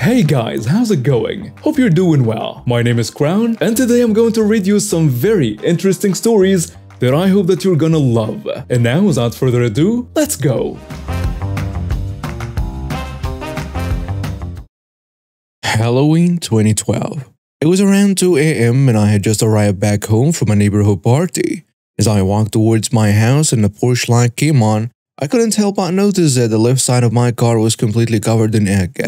Hey guys, how's it going? Hope you're doing well. My name is Crown, and today I'm going to read you some very interesting stories that I hope that you're gonna love. And now, without further ado, let's go! Halloween 2012. It was around 2 a.m. and I had just arrived back home from a neighborhood party. As I walked towards my house and the porch light came on, I couldn't help but notice that the left side of my car was completely covered in egg.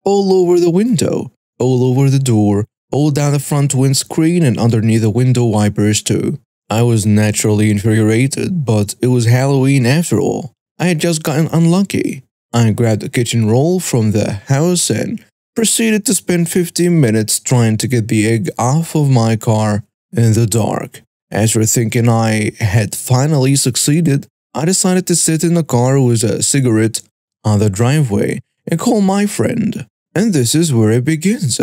All over the window, all over the door, all down the front windscreen and underneath the window wipers too. I was naturally infuriated, but it was Halloween after all. I had just gotten unlucky. I grabbed a kitchen roll from the house and proceeded to spend 15 minutes trying to get the egg off of my car in the dark. After thinking I had finally succeeded, I decided to sit in the car with a cigarette on the driveway and call my friend. And this is where it begins.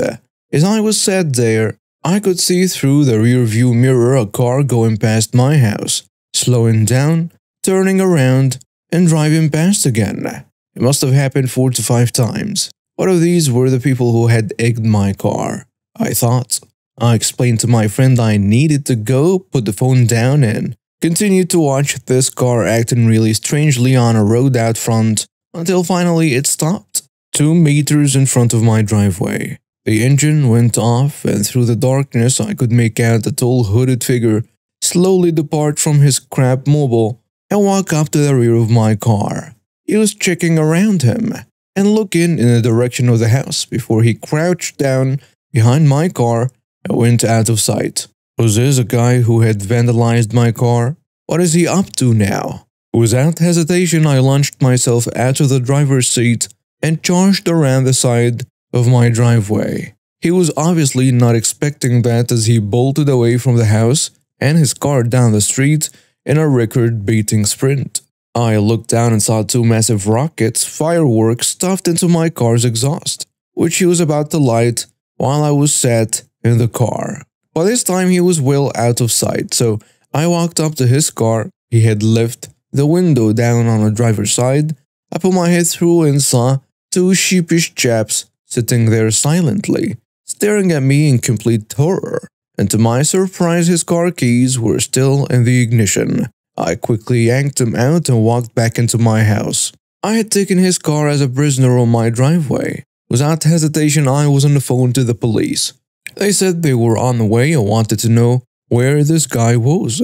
As I was sat there, I could see through the rearview mirror a car going past my house, slowing down, turning around, and driving past again. It must have happened 4 to 5 times. What of these were the people who had egged my car? I thought. I explained to my friend I needed to go, put the phone down, and continued to watch this car acting really strangely on a road out front until finally it stopped. 2 meters in front of my driveway. The engine went off, and through the darkness I could make out a tall hooded figure slowly depart from his crab mobile and walk up to the rear of my car. He was checking around him and looking in the direction of the house before he crouched down behind my car and went out of sight. Was this a guy who had vandalized my car? What is he up to now? Without hesitation, I launched myself out of the driver's seat and charged around the side of my driveway. He was obviously not expecting that as he bolted away from the house and his car down the street in a record-beating sprint. I looked down and saw 2 massive rockets, fireworks stuffed into my car's exhaust, which he was about to light while I was sat in the car. By this time he was well out of sight, so I walked up to his car. He had left the window down on the driver's side. I put my head through and saw 2 sheepish chaps sitting there silently, staring at me in complete horror, and to my surprise his car keys were still in the ignition. I quickly yanked them out and walked back into my house. I had taken his car as a prisoner on my driveway. Without hesitation, I was on the phone to the police. They said they were on the way and wanted to know where this guy was.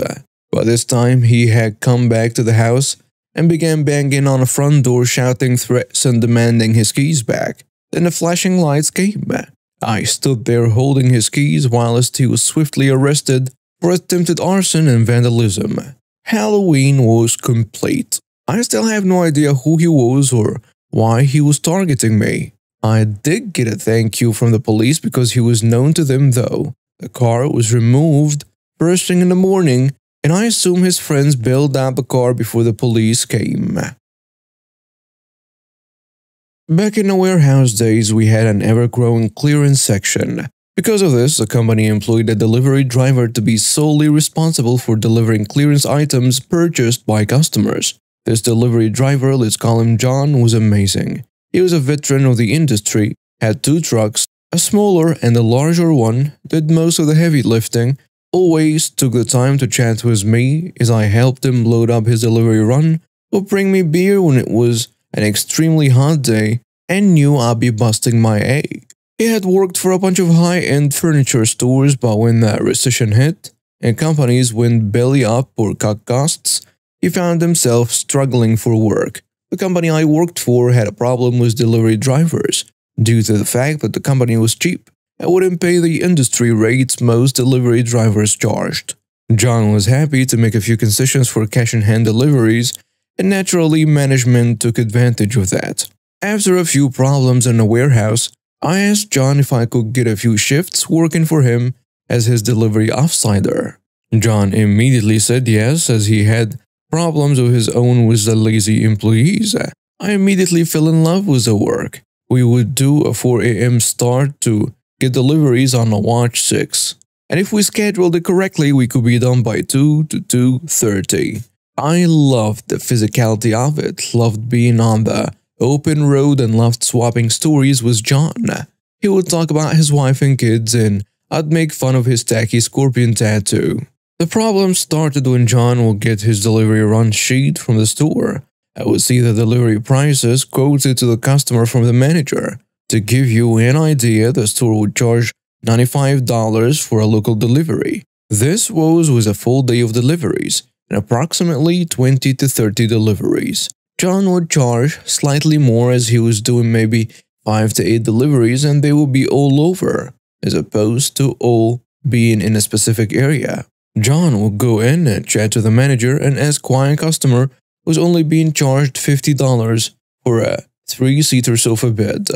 By this time, he had come back to the house and began banging on the front door, shouting threats and demanding his keys back. Then the flashing lights came. I stood there holding his keys whilst he was swiftly arrested for attempted arson and vandalism. Halloween was complete. I still have no idea who he was or why he was targeting me. I did get a thank you from the police because he was known to them though. The car was removed first thing in the morning, and I assume his friends bailed out the car before the police came. Back in the warehouse days, we had an ever-growing clearance section. Because of this, the company employed a delivery driver to be solely responsible for delivering clearance items purchased by customers. This delivery driver, let's call him John, was amazing. He was a veteran of the industry, had 2 trucks, a smaller and a larger one, did most of the heavy lifting, always took the time to chat with me as I helped him load up his delivery run, would bring me beer when it was an extremely hot day, and knew I'd be busting my egg. He had worked for a bunch of high-end furniture stores, but when the recession hit and companies went belly up or cut costs, he found himself struggling for work. The company I worked for had a problem with delivery drivers, due to the fact that the company was cheap and wouldn't pay the industry rates most delivery drivers charged. John was happy to make a few concessions for cash-in-hand deliveries, and naturally management took advantage of that. After a few problems in the warehouse, I asked John if I could get a few shifts working for him as his delivery offsider. John immediately said yes, as he had problems of his own with the lazy employees. I immediately fell in love with the work. We would do a 4 a.m. start to get deliveries on a watch 6. And if we scheduled it correctly, we could be done by 2 to 2:30. I loved the physicality of it, loved being on the open road and loved swapping stories with John. He would talk about his wife and kids, and I'd make fun of his tacky scorpion tattoo. The problem started when John would get his delivery run sheet from the store. I would see the delivery prices quoted to the customer from the manager. To give you an idea, the store would charge $95 for a local delivery. This was with a full day of deliveries and approximately 20 to 30 deliveries. John would charge slightly more as he was doing maybe 5 to 8 deliveries and they would be all over, as opposed to all being in a specific area. John would go in and chat to the manager and ask why a customer was only being charged $50 for a 3-seater sofa bed.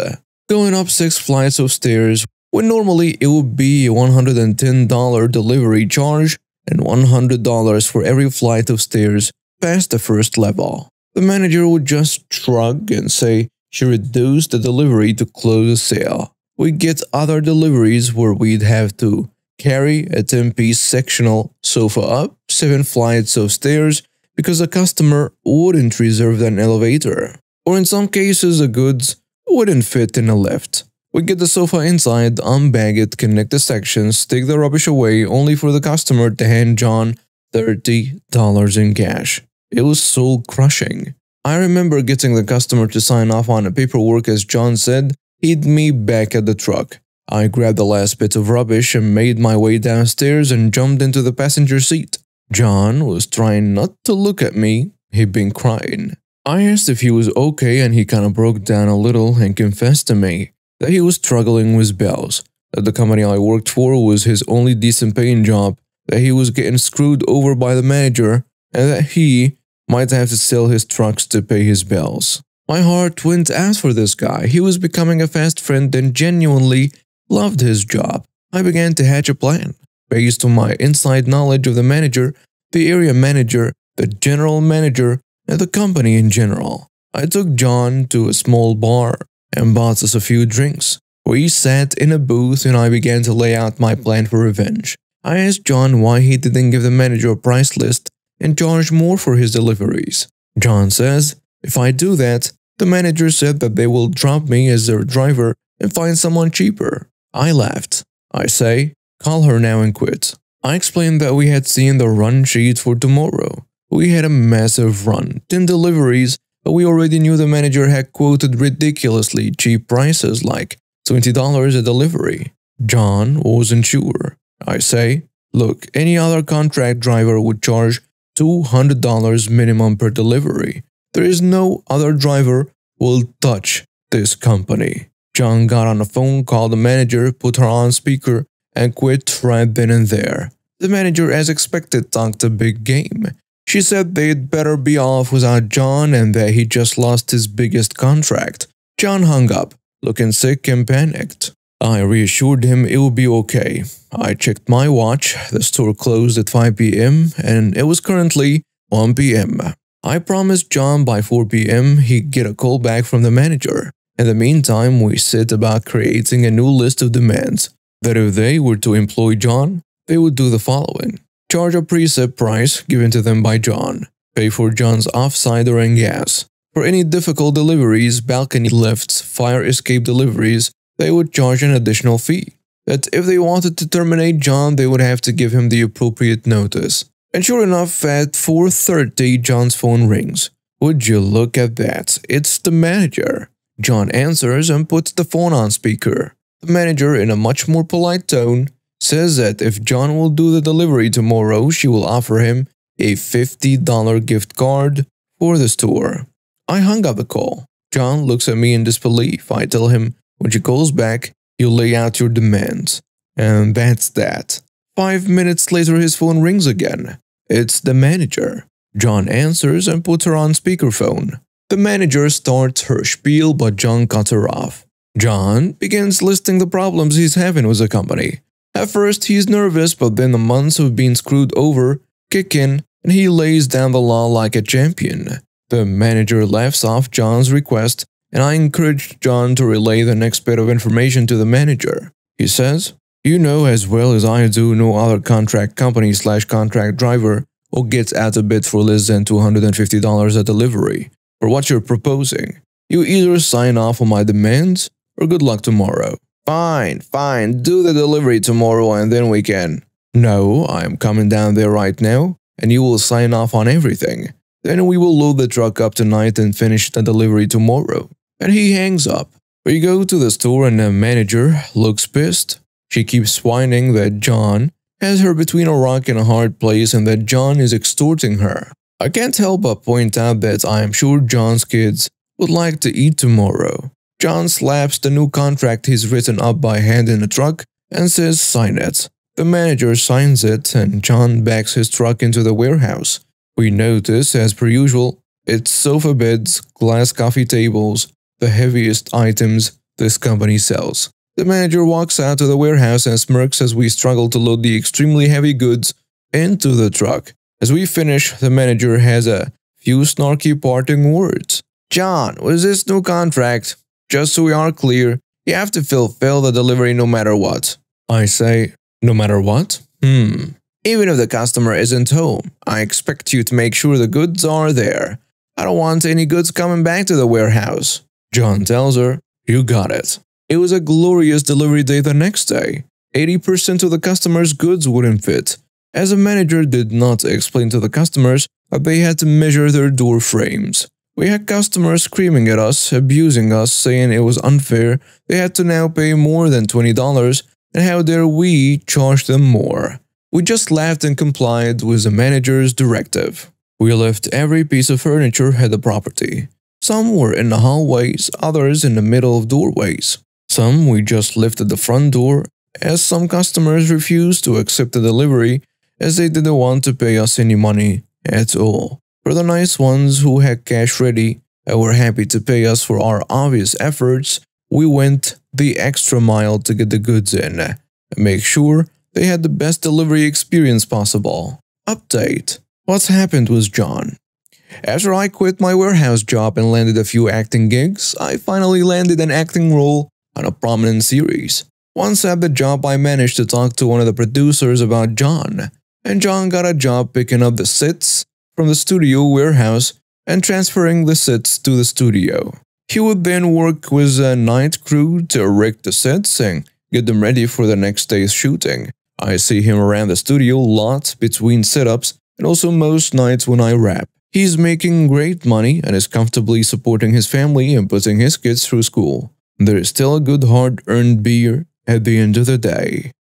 Going up 6 flights of stairs, when normally it would be a $110 delivery charge and $100 for every flight of stairs past the first level. The manager would just shrug and say she reduced the delivery to close the sale. We'd get other deliveries where we'd have to carry a 10-piece sectional sofa up 7 flights of stairs because the customer wouldn't reserve an elevator. Or in some cases, the goods wouldn't fit in a lift. We'd get the sofa inside, unbag it, connect the sections, take the rubbish away, only for the customer to hand John $30 in cash. It was soul-crushing. I remember getting the customer to sign off on the paperwork as John said he'd meet back at the truck. I grabbed the last bit of rubbish and made my way downstairs and jumped into the passenger seat. John was trying not to look at me. He'd been crying. I asked if he was okay and he kind of broke down a little and confessed to me that he was struggling with bills, that the company I worked for was his only decent paying job, that he was getting screwed over by the manager, and that he might have to sell his trucks to pay his bills. My heart went out for this guy. He was becoming a fast friend and genuinely loved his job. I began to hatch a plan. Based on my inside knowledge of the manager, the area manager, the general manager, and the company in general, I took John to a small bar and bought us a few drinks. We sat in a booth and I began to lay out my plan for revenge. I asked John why he didn't give the manager a price list and charge more for his deliveries. John says, if I do that, the manager said that they will drop me as their driver and find someone cheaper. I laughed. I say, call her now and quit. I explained that we had seen the run sheet for tomorrow. We had a massive run, 10 deliveries, but we already knew the manager had quoted ridiculously cheap prices like $20 a delivery. John wasn't sure. I say, look, any other contract driver would charge $200 minimum per delivery. There is no other driver will touch this company. John got on the phone, called the manager, put her on speaker, and quit right then and there. The manager, as expected, talked a big game. She said they'd better be off without John and that he just lost his biggest contract. John hung up, looking sick and panicked. I reassured him it would be okay. I checked my watch. The store closed at 5 p.m. and it was currently 1 p.m. I promised John by 4 p.m. he'd get a call back from the manager. In the meantime, we set about creating a new list of demands that if they were to employ John, they would do the following. Charge a preset price given to them by John. Pay for John's off-cider and gas. For any difficult deliveries, balcony lifts, fire escape deliveries, they would charge an additional fee. That if they wanted to terminate John, they would have to give him the appropriate notice. And sure enough, at 4:30, John's phone rings. Would you look at that? It's the manager. John answers and puts the phone on speaker. The manager, in a much more polite tone, says that if John will do the delivery tomorrow, she will offer him a $50 gift card for the store. I hung up the call. John looks at me in disbelief. I tell him when she calls back, you lay out your demands. And that's that. 5 minutes later, his phone rings again. It's the manager. John answers and puts her on speakerphone. The manager starts her spiel, but John cuts her off. John begins listing the problems he's having with the company. At first, he's nervous, but then the months of being screwed over kick in, and he lays down the law like a champion. The manager laughs off John's request, and I encourage John to relay the next bit of information to the manager. He says, you know as well as I do no other contract company/contract driver will get out a bid for less than $250 a delivery. For what you're proposing, you either sign off on my demands or good luck tomorrow. Fine, do the delivery tomorrow and then we can. No, I'm coming down there right now, and you will sign off on everything. Then we will load the truck up tonight and finish the delivery tomorrow. And he hangs up. We go to the store and the manager looks pissed. She keeps whining that John has her between a rock and a hard place and that John is extorting her. I can't help but point out that I am sure John's kids would like to eat tomorrow. John slaps the new contract he's written up by hand in the truck and says sign it. The manager signs it and John backs his truck into the warehouse. We notice, as per usual, it's sofa beds, glass coffee tables, the heaviest items this company sells. The manager walks out to the warehouse and smirks as we struggle to load the extremely heavy goods into the truck. As we finish, the manager has a few snarky parting words. John, with this new contract, just so we are clear, you have to fulfill the delivery no matter what. I say, no matter what? Even if the customer isn't home, I expect you to make sure the goods are there. I don't want any goods coming back to the warehouse. John tells her, you got it. It was a glorious delivery day the next day. 80% of the customers' goods wouldn't fit, as the manager did not explain to the customers that they had to measure their door frames. We had customers screaming at us, abusing us, saying it was unfair, they had to now pay more than $20, and how dare we charge them more. We just laughed and complied with the manager's directive. We left every piece of furniture at the property. Some were in the hallways, others in the middle of doorways. Some we just lifted the front door, as some customers refused to accept the delivery as they didn't want to pay us any money at all. For the nice ones who had cash ready and were happy to pay us for our obvious efforts, we went the extra mile to get the goods in and make sure they had the best delivery experience possible. Update. What's happened with John? After I quit my warehouse job and landed a few acting gigs, I finally landed an acting role on a prominent series. Once at the job, I managed to talk to one of the producers about John, and John got a job picking up the sets from the studio warehouse and transferring the sets to the studio. He would then work with a night crew to erect the sets and get them ready for the next day's shooting. I see him around the studio lot between setups and also most nights when I rap. He's making great money and is comfortably supporting his family and putting his kids through school. There is still a good hard-earned beer at the end of the day.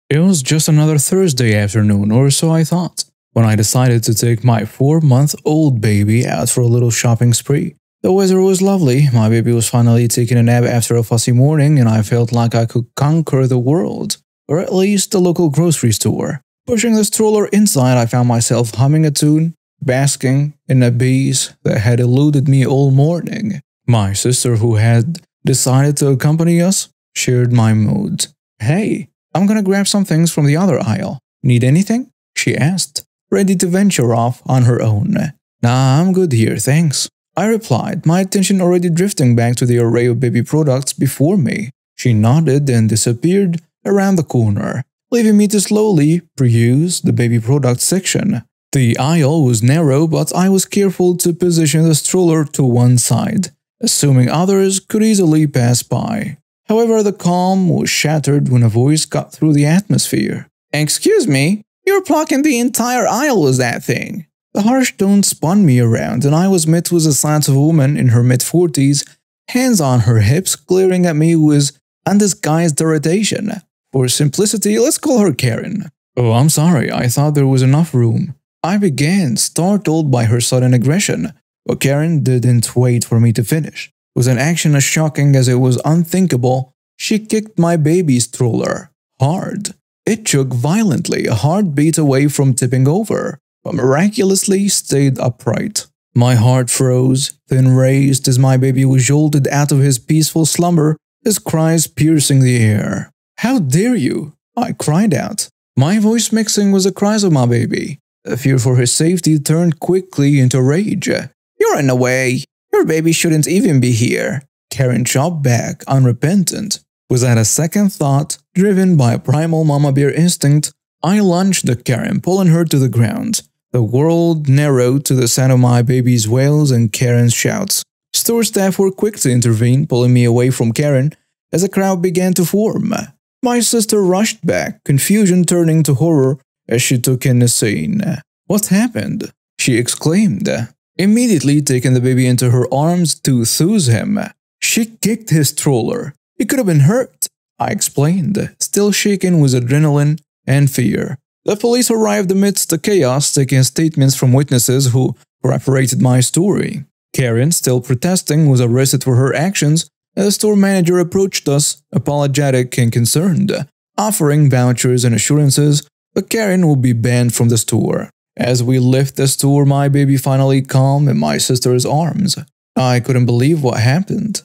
It was just another Thursday afternoon, or so I thought, when I decided to take my 4-month-old baby out for a little shopping spree. The weather was lovely, my baby was finally taking a nap after a fussy morning, and I felt like I could conquer the world, or at least the local grocery store. Pushing the stroller inside, I found myself humming a tune, basking in a breeze that had eluded me all morning. My sister, who had decided to accompany us, shared my mood. Hey, I'm gonna grab some things from the other aisle. Need anything? She asked, ready to venture off on her own. Nah, I'm good here, thanks. I replied, my attention already drifting back to the array of baby products before me. She nodded and disappeared around the corner, leaving me to slowly peruse the baby products section. The aisle was narrow, but I was careful to position the stroller to one side, assuming others could easily pass by. However, the calm was shattered when a voice cut through the atmosphere. Excuse me, you're blocking the entire aisle with that thing. The harsh tone spun me around, and I was met with the sight of a woman in her mid-40s, hands on her hips, glaring at me with undisguised irritation. For simplicity, let's call her Karen. Oh, I'm sorry, I thought there was enough room. I began, startled by her sudden aggression, but Karen didn't wait for me to finish. With an action as shocking as it was unthinkable, she kicked my baby stroller hard. It shook violently, a heartbeat away from tipping over, but miraculously stayed upright. My heart froze, then raised as my baby was jolted out of his peaceful slumber, his cries piercing the air. How dare you? I cried out, my voice mixing with the cries of my baby. The fear for his safety turned quickly into rage. You're in the way. Your baby shouldn't even be here. Karen chopped back, unrepentant. Without a second thought, driven by a primal mama bear instinct, I lunged at Karen, pulling her to the ground. The world narrowed to the sound of my baby's wails and Karen's shouts. Store staff were quick to intervene, pulling me away from Karen as a crowd began to form. My sister rushed back, confusion turning to horror as she took in the scene. "What happened?" she exclaimed, immediately taking the baby into her arms to soothe him. "She kicked his stroller. He could have been hurt," I explained, still shaken with adrenaline and fear. The police arrived amidst the chaos, taking statements from witnesses who corroborated my story. Karen, still protesting, was arrested for her actions, and the store manager approached us, apologetic and concerned, offering vouchers and assurances that Karen will be banned from the store. As we left the store, my baby finally calm in my sister's arms. I couldn't believe what happened.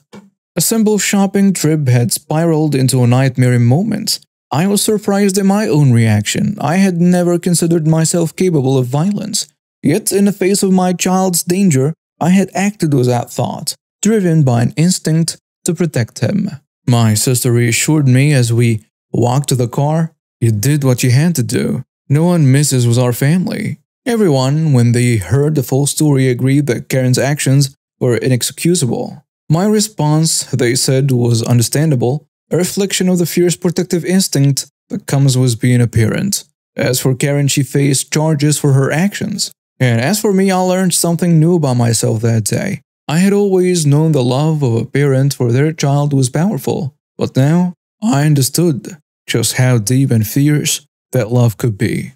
A simple shopping trip had spiraled into a nightmare moment. I was surprised at my own reaction. I had never considered myself capable of violence. Yet, in the face of my child's danger, I had acted without thought, driven by an instinct to protect him. My sister reassured me as we walked to the car. "You did what you had to do. No one messes with our family." Everyone, when they heard the full story, agreed that Karen's actions were inexcusable. My response, they said, was understandable, a reflection of the fierce protective instinct that comes with being a parent. As for Karen, she faced charges for her actions. And as for me, I learned something new about myself that day. I had always known the love of a parent for their child was powerful, but now I understood just how deep and fierce that love could be.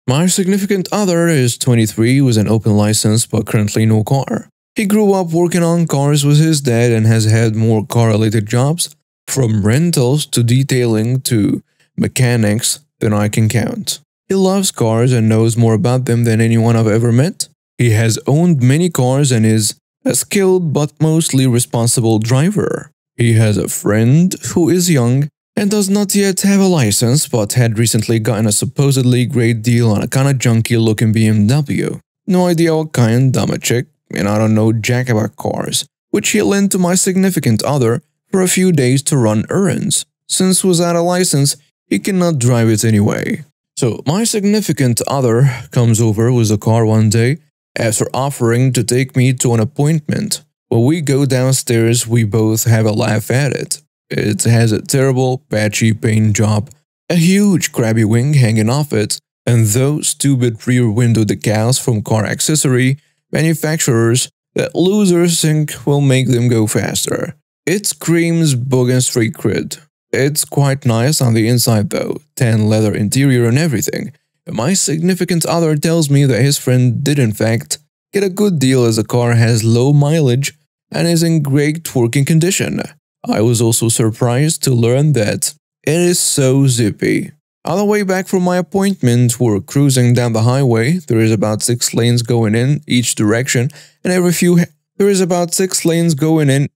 My significant other is 23 with an open license but currently no car. He grew up working on cars with his dad and has had more car-related jobs, from rentals to detailing to mechanics, than I can count. He loves cars and knows more about them than anyone I've ever met. He has owned many cars and is a skilled but mostly responsible driver. He has a friend who is young and does not yet have a license but had recently gotten a supposedly great deal on a kinda junky looking BMW. No idea what kind, I'm a chick, and I don't know jack about cars, which he lent to my significant other for a few days to run errands. Since without a license, he cannot drive it anyway. So my significant other comes over with a car one day after offering to take me to an appointment. When we go downstairs, we both have a laugh at it. It has a terrible, patchy paint job, a huge crabby wing hanging off it, and those stupid rear window decals from car accessory manufacturers that losers think will make them go faster. It screams bogan street cred. It's quite nice on the inside though, tan leather interior and everything. My significant other tells me that his friend did in fact get a good deal as the car has low mileage and is in great working condition. I was also surprised to learn that it is so zippy. On the way back from my appointment, we're cruising down the highway. There is about 6 lanes going in each direction, and every few there is about 6 lanes going in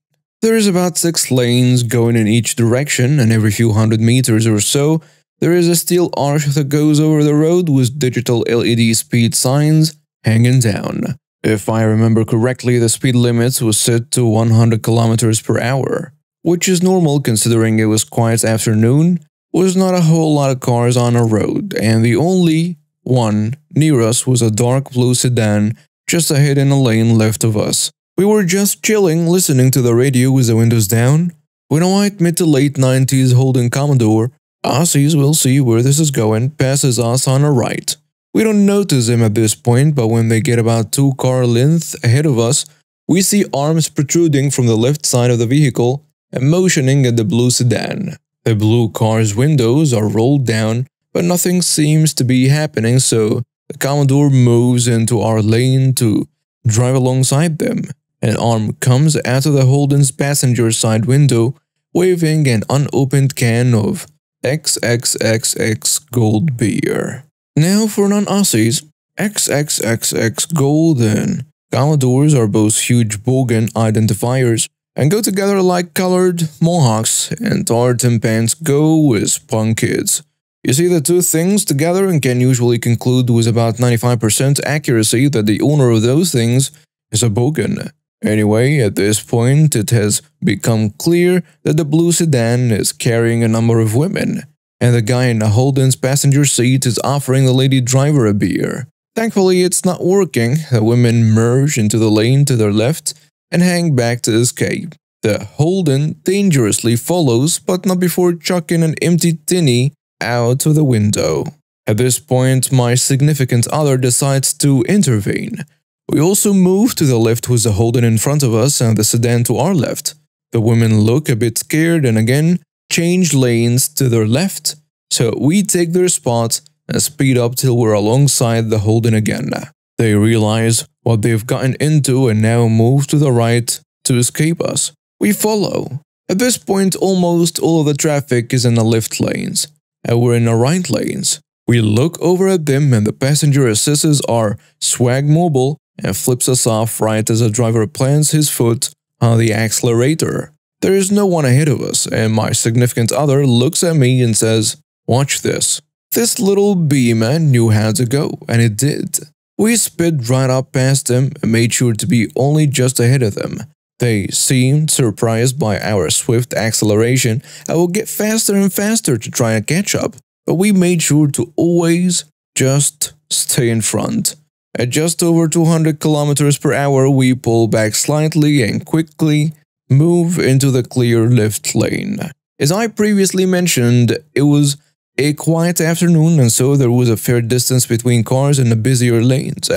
each direction, and every few hundred meters or so, there is a steel arch that goes over the road with digital LED speed signs hanging down. If I remember correctly, the speed limit was set to 100 kilometers per hour, which is normal considering it was quiet afternoon. Was not a whole lot of cars on the road, and the only one near us was a dark blue sedan just ahead in a lane left of us. We were just chilling, listening to the radio with the windows down, when a white mid to late 90s Holden Commodore, Aussies will see where this is going, passes us on the right. We don't notice him at this point, but when they get about 2 car lengths ahead of us, we see arms protruding from the left side of the vehicle and motioning at the blue sedan. The blue car's windows are rolled down, but nothing seems to be happening, so the Commodore moves into our lane to drive alongside them. An arm comes out of the Holden's passenger side window, waving an unopened can of XXXX Gold beer. Now for non-Aussies, XXXX Gold and Commodores are both huge bogan identifiers, and go together like colored mohawks and tartan pants go with punk kids. You see the two things together and can usually conclude with about 95% accuracy that the owner of those things is a bogan. Anyway, at this point, it has become clear that the blue sedan is carrying a number of women, and the guy in the Holden's passenger seat is offering the lady driver a beer. Thankfully, it's not working. The women merge into the lane to their left and hang back to escape. The Holden dangerously follows, but not before chucking an empty tinny out of the window. At this point, my significant other decides to intervene. We also move to the left with the Holden in front of us and the sedan to our left. The women look a bit scared and again change lanes to their left, so we take their spot and speed up till we're alongside the Holden again. They realize what they've gotten into and now move to the right to escape us. We follow. At this point, almost all of the traffic is in the left lanes, and we're in the right lanes. We look over at them and the passenger assists our swag mobile and flips us off right as the driver plants his foot on the accelerator. There is no one ahead of us, and my significant other looks at me and says, "Watch this." This little B-man knew how to go, and it did. We sped right up past them and made sure to be only just ahead of them. They seemed surprised by our swift acceleration and would get faster and faster to try and catch up, but we made sure to always just stay in front. At just over 200 kilometers per hour, we pull back slightly and quickly move into the clear left lane. As I previously mentioned, it was a quiet afternoon and so there was a fair distance between cars in the busier lanes.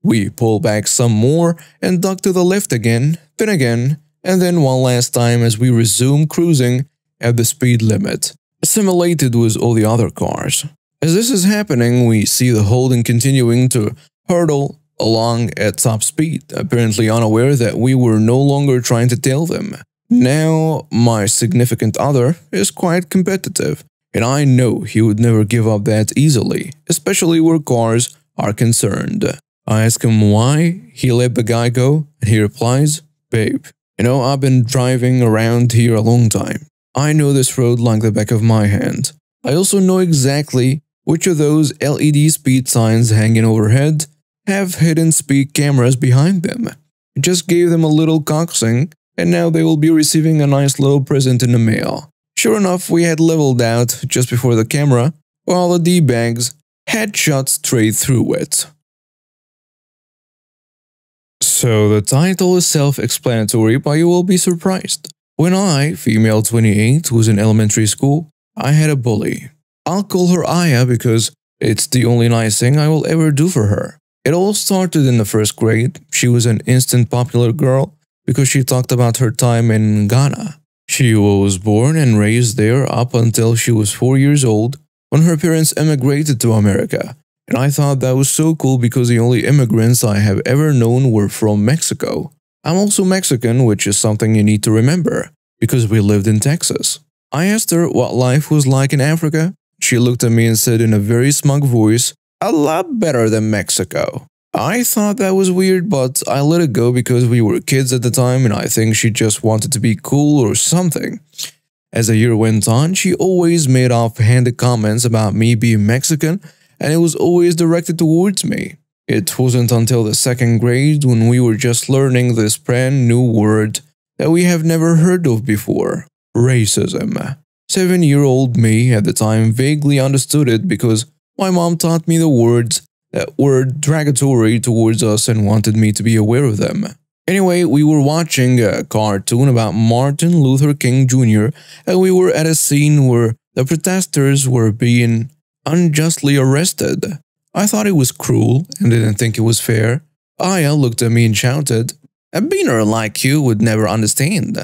We pull back some more and duck to the left again, and then one last time as we resume cruising at the speed limit, assimilated with all the other cars. As this is happening, we see the Holden continuing to hurtle along at top speed, apparently unaware that we were no longer trying to tail them. Now, my significant other is quite competitive, and I know he would never give up that easily, especially where cars are concerned. I ask him why he let the guy go, and he replies, "Babe, you know, I've been driving around here a long time. I know this road like the back of my hand. I also know exactly which of those LED speed signs hanging overhead have hidden speed cameras behind them. I just gave them a little coaxing, and now they will be receiving a nice little present in the mail." Sure enough, we had leveled out just before the camera, while the D-bags had shot straight through it. So the title is self-explanatory, but you will be surprised. When I, female 28, was in elementary school, I had a bully. I'll call her Aya because it's the only nice thing I will ever do for her. It all started in the first grade. She was an instant popular girl because she talked about her time in Ghana. She was born and raised there up until she was 4 years old when her parents emigrated to America. And I thought that was so cool because the only immigrants I have ever known were from Mexico. I'm also Mexican, which is something you need to remember, because we lived in Texas. I asked her what life was like in Africa. She looked at me and said in a very smug voice, "A lot better than Mexico." I thought that was weird, but I let it go because we were kids at the time and I think she just wanted to be cool or something. As the year went on, she always made offhanded comments about me being Mexican, and it was always directed towards me. It wasn't until the second grade when we were just learning this brand new word that we have never heard of before: racism. 7-year-old me at the time vaguely understood it because my mom taught me the words that were derogatory towards us and wanted me to be aware of them. Anyway, we were watching a cartoon about Martin Luther King Jr. and we were at a scene where the protesters were being unjustly arrested. I thought it was cruel and didn't think it was fair. Aya looked at me and shouted, "A beaner like you would never understand."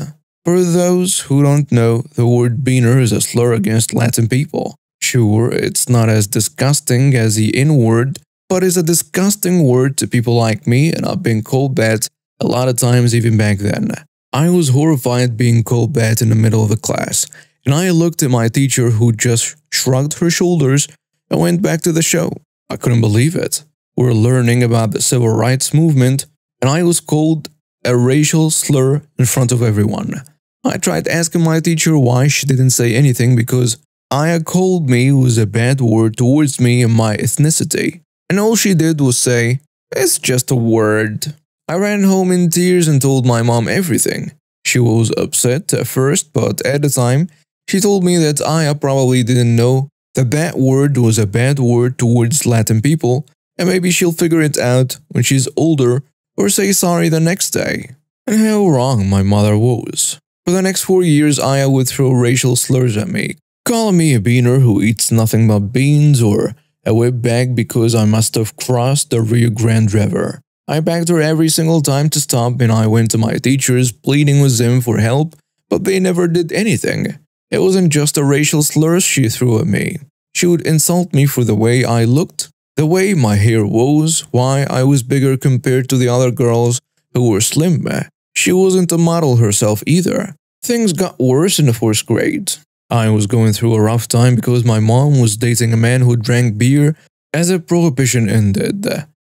For those who don't know, the word beaner is a slur against Latin people. Sure, it's not as disgusting as the N-word, but it's a disgusting word to people like me, and I've been called that a lot of times even back then. I was horrified being called that in the middle of the class, and I looked at my teacher who just shrugged her shoulders and went back to the show. I couldn't believe it. We're learning about the civil rights movement, and I was called a racial slur in front of everyone. I tried asking my teacher why she didn't say anything because Aya called me was a bad word towards me and my ethnicity. And all she did was say, "It's just a word." I ran home in tears and told my mom everything. She was upset at first, but at the time, she told me that Aya probably didn't know that that word was a bad word towards Latin people and maybe she'll figure it out when she's older or say sorry the next day. And how wrong my mother was. For the next 4 years, Aya would throw racial slurs at me, calling me a beaner who eats nothing but beans or a wetback because I must have crossed the Rio Grande River. I begged her every single time to stop, and I went to my teachers pleading with them for help, but they never did anything. It wasn't just the racial slurs she threw at me. She would insult me for the way I looked, the way my hair was, why I was bigger compared to the other girls who were slim. She wasn't a model herself either. Things got worse in the 4th grade. I was going through a rough time because my mom was dating a man who drank beer as the prohibition ended.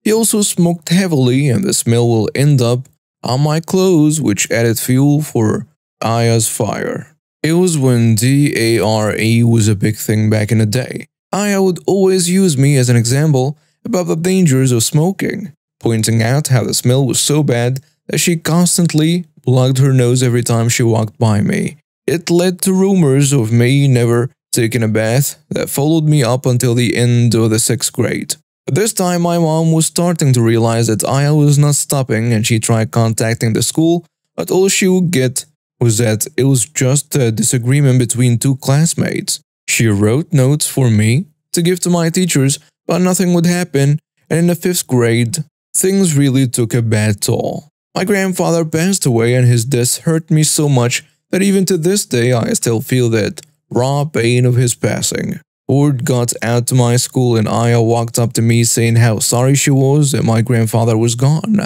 He also smoked heavily, and the smell will end up on my clothes, which added fuel for Aya's fire. It was when DARE was a big thing back in the day. Aya would always use me as an example about the dangers of smoking, pointing out how the smell was so bad that she constantly plugged her nose every time she walked by me. It led to rumors of me never taking a bath that followed me up until the end of the 6th grade. But this time my mom was starting to realize that Aya was not stopping, and she tried contacting the school, but all she would get was that it was just a disagreement between 2 classmates. She wrote notes for me to give to my teachers, but nothing would happen, and in the 5th grade, things really took a bad toll. My grandfather passed away, and his death hurt me so much that even to this day I still feel that raw pain of his passing. Word got out to my school, and Aya walked up to me saying how sorry she was that my grandfather was gone.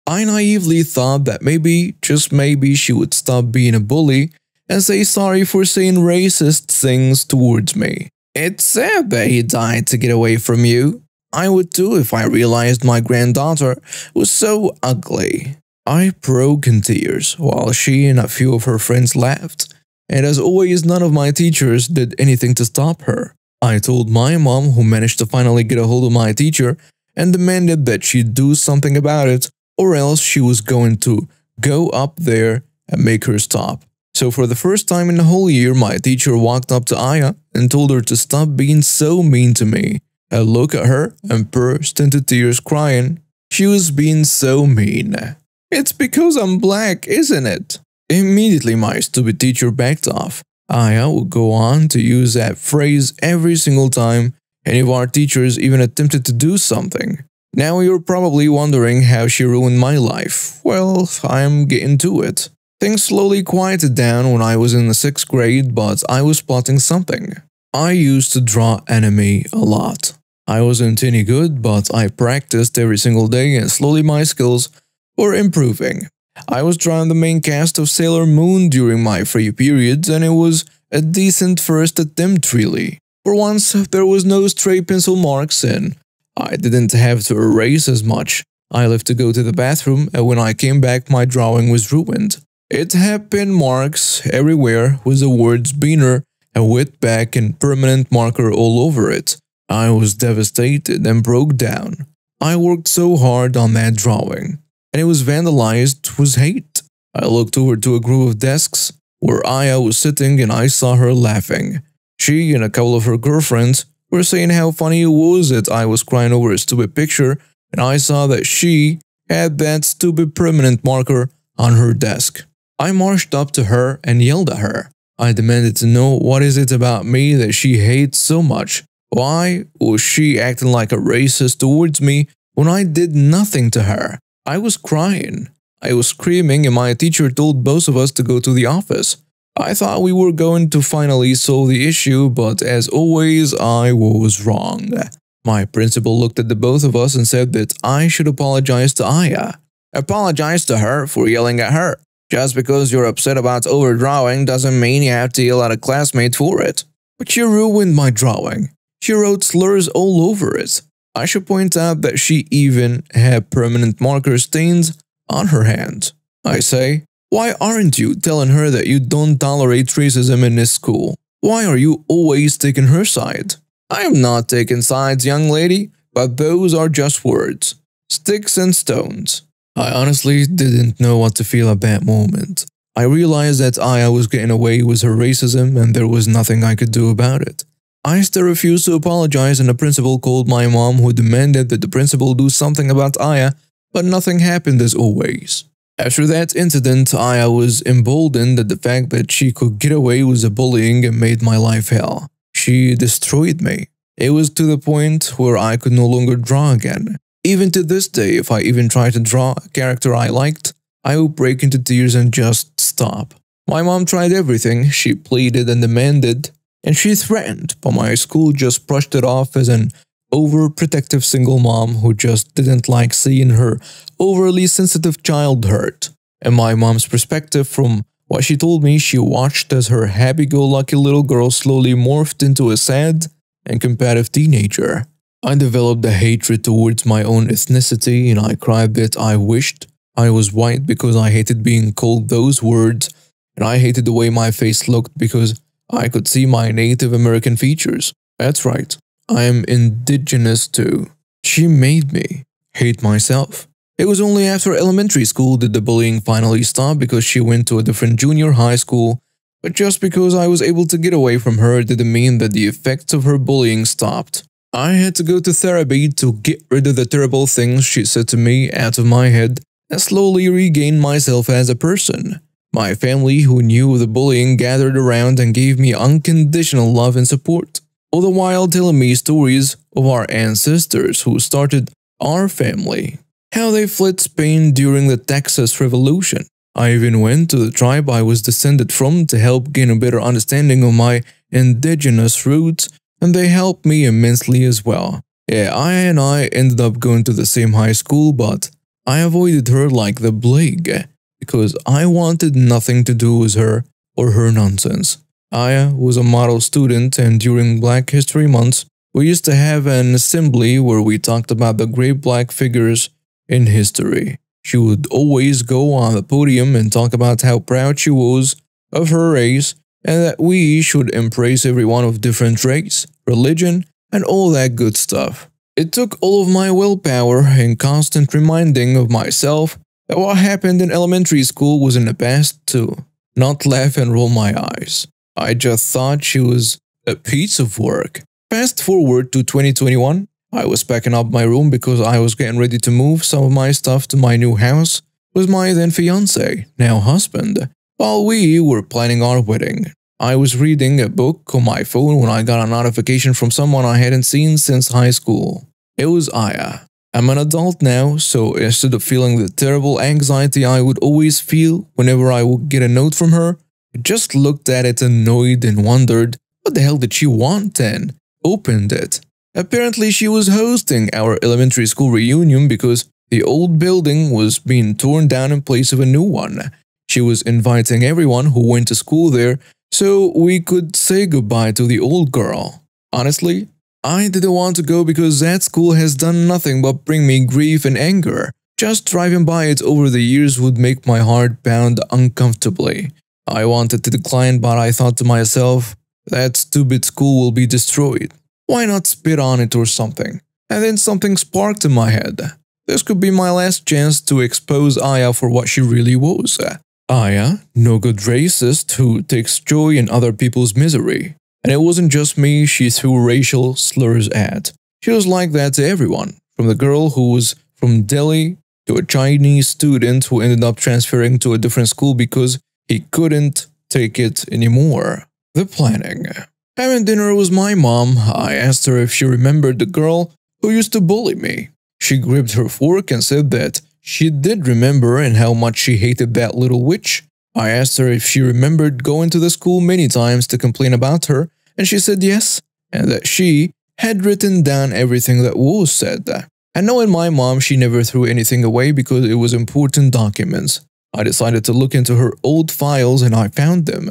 I naively thought that maybe, just maybe, she would stop being a bully and say sorry for saying racist things towards me. It's sad that he died to get away from you. I would too if I realized my granddaughter was so ugly. I broke in tears while she and a few of her friends laughed, and as always, none of my teachers did anything to stop her. I told my mom, who managed to finally get a hold of my teacher, and demanded that she do something about it, or else she was going to go up there and make her stop. So for the first time in the whole year, my teacher walked up to Aya and told her to stop being so mean to me. I looked at her and burst into tears crying. She was being so mean. It's because I'm black, isn't it? Immediately my stupid teacher backed off. Aya would go on to use that phrase every single time any of our teachers even attempted to do something. Now you're probably wondering how she ruined my life. Well, I'm getting to it. Things slowly quieted down when I was in the 6th grade, but I was plotting something. I used to draw anime a lot. I wasn't any good, but I practiced every single day, and slowly my skills were improving. I was drawing the main cast of Sailor Moon during my free periods, and it was a decent first attempt really. For once, there was no stray pencil marks, and I didn't have to erase as much. I left to go to the bathroom, and when I came back, my drawing was ruined. It had pin marks everywhere with the words Beaner and wetback and permanent marker all over it. I was devastated and broke down. I worked so hard on that drawing, and it was vandalized with hate. I looked over to a group of desks where Aya was sitting, and I saw her laughing. She and a couple of her girlfriends were saying how funny it was that I was crying over a stupid picture, and I saw that she had that stupid permanent marker on her desk. I marched up to her and yelled at her. I demanded to know what is it about me that she hates so much. Why was she acting like a racist towards me when I did nothing to her? I was crying. I was screaming, and my teacher told both of us to go to the office. I thought we were going to finally solve the issue, but as always, I was wrong. My principal looked at the both of us and said that I should apologize to Aya. Apologize to her for yelling at her. Just because you're upset about overdrawing doesn't mean you have to yell at a classmate for it. But she ruined my drawing. She wrote slurs all over it. I should point out that she even had permanent marker stains on her hand. I say, why aren't you telling her that you don't tolerate racism in this school? Why are you always taking her side? I am not taking sides, young lady, but those are just words. Sticks and stones. I honestly didn't know what to feel at that moment. I realized that Aya was getting away with her racism, and there was nothing I could do about it. I still refused to apologize, and the principal called my mom, who demanded that the principal do something about Aya, but nothing happened as always. After that incident, Aya was emboldened at the fact that she could get away with the bullying and made my life hell. She destroyed me. It was to the point where I could no longer draw again. Even to this day, if I even try to draw a character I liked, I would break into tears and just stop. My mom tried everything. She pleaded and demanded, and she threatened, but my school just brushed it off as an overprotective single mom who just didn't like seeing her overly sensitive child hurt. And my mom's perspective, from what she told me, she watched as her happy-go-lucky little girl slowly morphed into a sad and combative teenager. I developed a hatred towards my own ethnicity, and I cried that I wished I was white because I hated being called those words, and I hated the way my face looked because I could see my Native American features. That's right, I am indigenous too. She made me hate myself. It was only after elementary school that the bullying finally stopped because she went to a different junior high school, but just because I was able to get away from her didn't mean that the effects of her bullying stopped. I had to go to therapy to get rid of the terrible things she said to me out of my head and slowly regain myself as a person. My family, who knew of the bullying, gathered around and gave me unconditional love and support, all the while telling me stories of our ancestors who started our family, how they fled Spain during the Texas Revolution. I even went to the tribe I was descended from to help gain a better understanding of my indigenous roots, and they helped me immensely as well. Yeah, Aya and I ended up going to the same high school, but I avoided her like the plague because I wanted nothing to do with her or her nonsense. Aya was a model student, and during Black History Month, we used to have an assembly where we talked about the great black figures in history. She would always go on the podium and talk about how proud she was of her race and that we should embrace everyone of different race, religion, and all that good stuff. It took all of my willpower and constant reminding of myself that what happened in elementary school was in the past to not laugh and roll my eyes. I just thought she was a piece of work. Fast forward to 2021, I was packing up my room because I was getting ready to move some of my stuff to my new house with my then fiancé, now husband, while we were planning our wedding. I was reading a book on my phone when I got a notification from someone I hadn't seen since high school. It was Aya. I'm an adult now, so instead of feeling the terrible anxiety I would always feel whenever I would get a note from her, I just looked at it annoyed and wondered what the hell did she want and opened it. Apparently she was hosting our elementary school reunion because the old building was being torn down in place of a new one. She was inviting everyone who went to school there so we could say goodbye to the old girl. Honestly, I didn't want to go because that school has done nothing but bring me grief and anger. Just driving by it over the years would make my heart pound uncomfortably. I wanted to decline, but I thought to myself, that stupid school will be destroyed. Why not spit on it or something? And then something sparked in my head. This could be my last chance to expose Aya for what she really was. Aya, no good racist who takes joy in other people's misery. And it wasn't just me she threw racial slurs at. She was like that to everyone, from the girl who was from Delhi to a Chinese student who ended up transferring to a different school because he couldn't take it anymore. The planning. Having dinner with my mom, I asked her if she remembered the girl who used to bully me. She gripped her fork and said that she did remember and how much she hated that little witch. I asked her if she remembered going to the school many times to complain about her, and she said yes, and that she had written down everything that was said. And knowing my mom, she never threw anything away because it was important documents. I decided to look into her old files and I found them.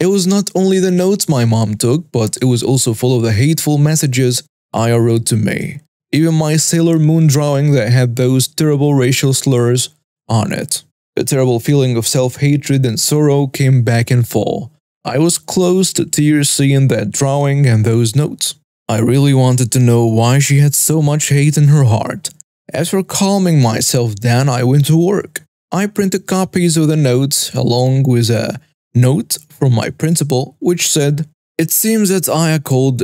It was not only the notes my mom took, but it was also full of the hateful messages Aya wrote to me. Even my Sailor Moon drawing that had those terrible racial slurs on it. The terrible feeling of self-hatred and sorrow came back in full. I was close to tears seeing that drawing and those notes. I really wanted to know why she had so much hate in her heart. After calming myself down, I went to work. I printed copies of the notes along with a note from my principal which said, It seems that Aya called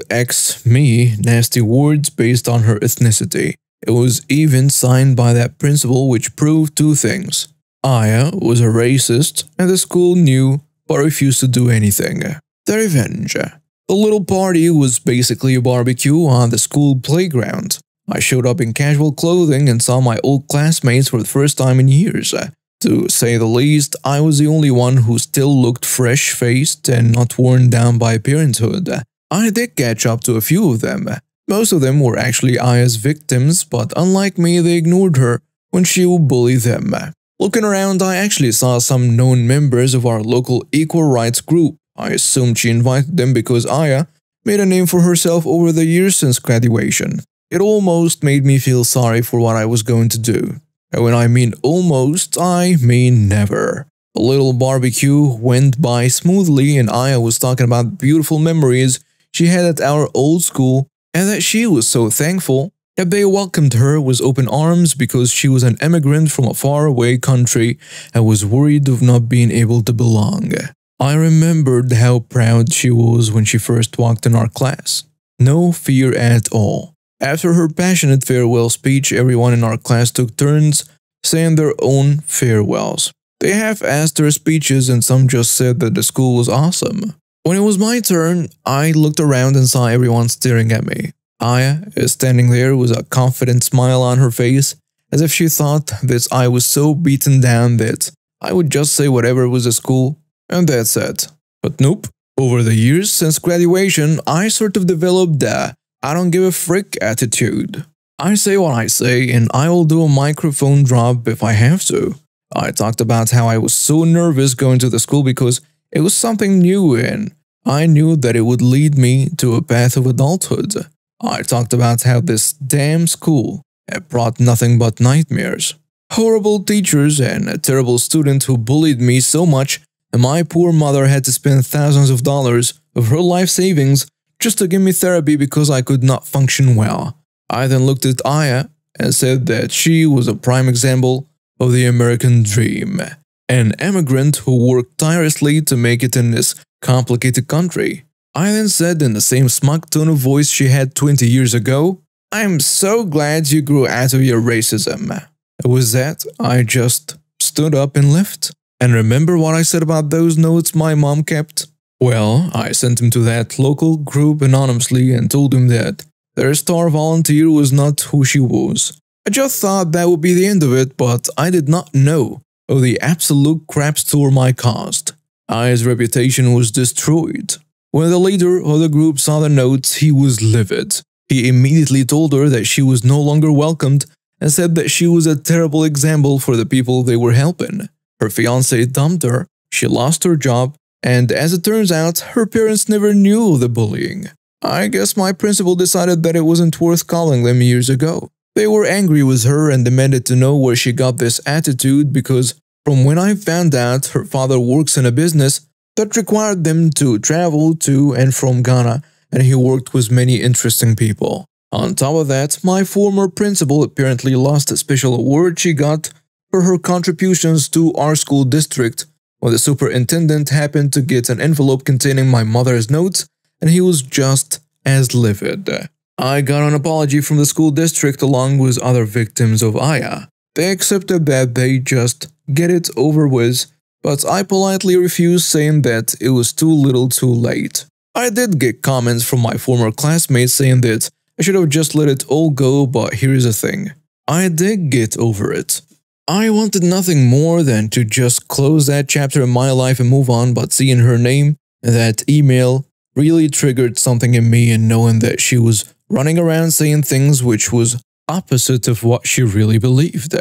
me nasty words based on her ethnicity. It was even signed by that principal, which proved two things. Aya was a racist, and the school knew but refused to do anything. The revenge. The little party was basically a barbecue on the school playground. I showed up in casual clothing and saw my old classmates for the first time in years. To say the least, I was the only one who still looked fresh-faced and not worn down by parenthood. I did catch up to a few of them. Most of them were actually Aya's victims, but unlike me, they ignored her when she would bully them. Looking around, I actually saw some known members of our local equal rights group. I assumed she invited them because Aya made a name for herself over the years since graduation. It almost made me feel sorry for what I was going to do. And when I mean almost, I mean never. The little barbecue went by smoothly and Aya was talking about beautiful memories she had at our old school and that she was so thankful that they welcomed her with open arms because she was an immigrant from a faraway country and was worried of not being able to belong. I remembered how proud she was when she first walked in our class. No fear at all. After her passionate farewell speech, everyone in our class took turns saying their own farewells. They half-assed their speeches and some just said that the school was awesome. When it was my turn, I looked around and saw everyone staring at me. Aya is standing there with a confident smile on her face, as if she thought that I was so beaten down that I would just say whatever was at school, and that's it. But nope. Over the years since graduation, I sort of developed a I don't give a frick attitude. I say what I say and I will do a microphone drop if I have to. I talked about how I was so nervous going to the school because it was something new and I knew that it would lead me to a path of adulthood. I talked about how this damn school had brought nothing but nightmares. Horrible teachers and a terrible student who bullied me so much that my poor mother had to spend thousands of dollars of her life savings just to give me therapy because I could not function well. I then looked at Aya and said that she was a prime example of the American dream, an immigrant who worked tirelessly to make it in this complicated country. I then said in the same smug tone of voice she had 20 years ago, "I'm so glad you grew out of your racism." With that, I just stood up and left. And remember what I said about those notes my mom kept? Well, I sent him to that local group anonymously and told him that their star volunteer was not who she was. I just thought that would be the end of it, but I did not know of the absolute crap storm I caused. Aya's reputation was destroyed. When the leader of the group saw the notes, he was livid. He immediately told her that she was no longer welcomed and said that she was a terrible example for the people they were helping. Her fiancé dumped her, she lost her job, and as it turns out, her parents never knew of the bullying. I guess my principal decided that it wasn't worth calling them years ago. They were angry with her and demanded to know where she got this attitude because from when I found out her father works in a business that required them to travel to and from Ghana, and he worked with many interesting people. On top of that, my former principal apparently lost a special award she got for her contributions to our school district when the superintendent happened to get an envelope containing my mother's notes, and he was just as livid. I got an apology from the school district along with other victims of Aya. They accepted that they just get it over with, but I politely refused, saying that it was too little too late. I did get comments from my former classmates saying that I should have just let it all go, but here's the thing. I did get over it. I wanted nothing more than to just close that chapter in my life and move on, but seeing her name, that email, really triggered something in me, and knowing that she was running around saying things which was opposite of what she really believed.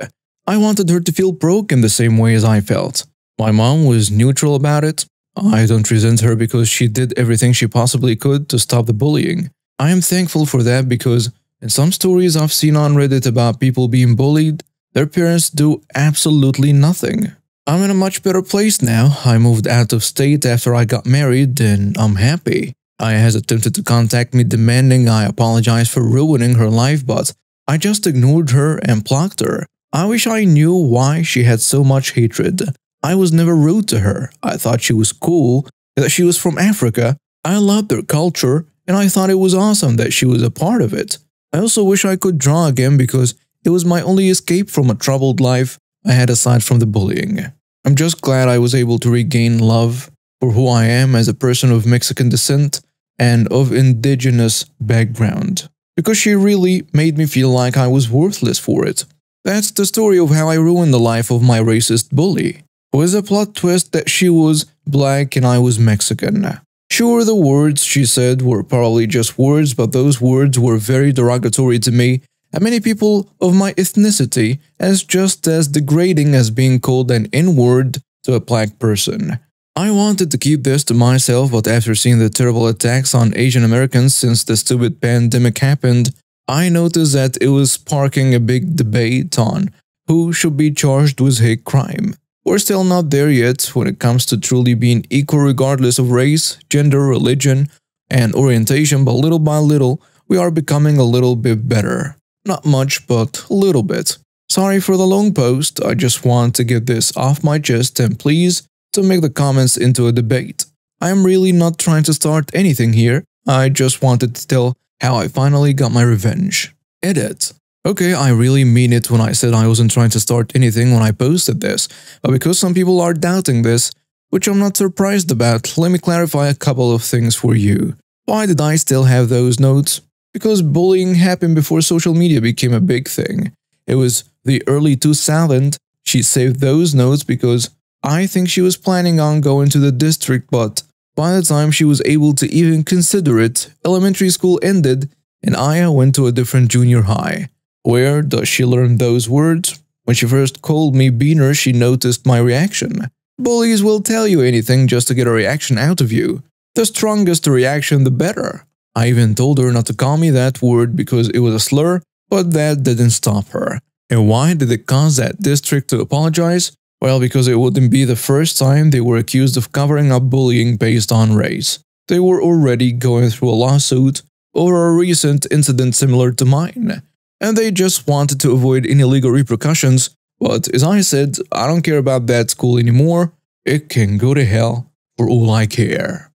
I wanted her to feel broken the same way as I felt. My mom was neutral about it. I don't resent her because she did everything she possibly could to stop the bullying. I am thankful for that because in some stories I've seen on Reddit about people being bullied, their parents do absolutely nothing. I'm in a much better place now. I moved out of state after I got married and I'm happy. Aya has attempted to contact me demanding I apologize for ruining her life, but I just ignored her and blocked her. I wish I knew why she had so much hatred. I was never rude to her. I thought she was cool, that she was from Africa. I loved their culture, and I thought it was awesome that she was a part of it. I also wish I could draw again because it was my only escape from a troubled life I had aside from the bullying. I'm just glad I was able to regain love for who I am as a person of Mexican descent and of indigenous background, because she really made me feel like I was worthless for it. That's the story of how I ruined the life of my racist bully, with a plot twist that she was black and I was Mexican. Sure, the words she said were probably just words, but those words were very derogatory to me and many people of my ethnicity, as just as degrading as being called an N-word to a black person. I wanted to keep this to myself, but after seeing the terrible attacks on Asian Americans since the stupid pandemic happened, I noticed that it was sparking a big debate on who should be charged with hate crime. We're still not there yet when it comes to truly being equal regardless of race, gender, religion, and orientation, but little by little, we are becoming a little bit better. Not much, but a little bit. Sorry for the long post, I just want to get this off my chest and please to make the comments into a debate. I am really not trying to start anything here, I just wanted to tell how I finally got my revenge. Edit. Okay, I really mean it when I said I wasn't trying to start anything when I posted this, but because some people are doubting this, which I'm not surprised about, let me clarify a couple of things for you. Why did I still have those notes? Because bullying happened before social media became a big thing. It was the early 2000s. She saved those notes because I think she was planning on going to the district, but by the time she was able to even consider it, elementary school ended and Aya went to a different junior high. Where does she learn those words? When she first called me Beaner, she noticed my reaction. Bullies will tell you anything just to get a reaction out of you. The strongest the reaction, the better. I even told her not to call me that word because it was a slur, but that didn't stop her. And why did it cause that district to apologize? Well, because it wouldn't be the first time they were accused of covering up bullying based on race. They were already going through a lawsuit over a recent incident similar to mine. And they just wanted to avoid any legal repercussions, but as I said, I don't care about that school anymore. It can go to hell for all I care.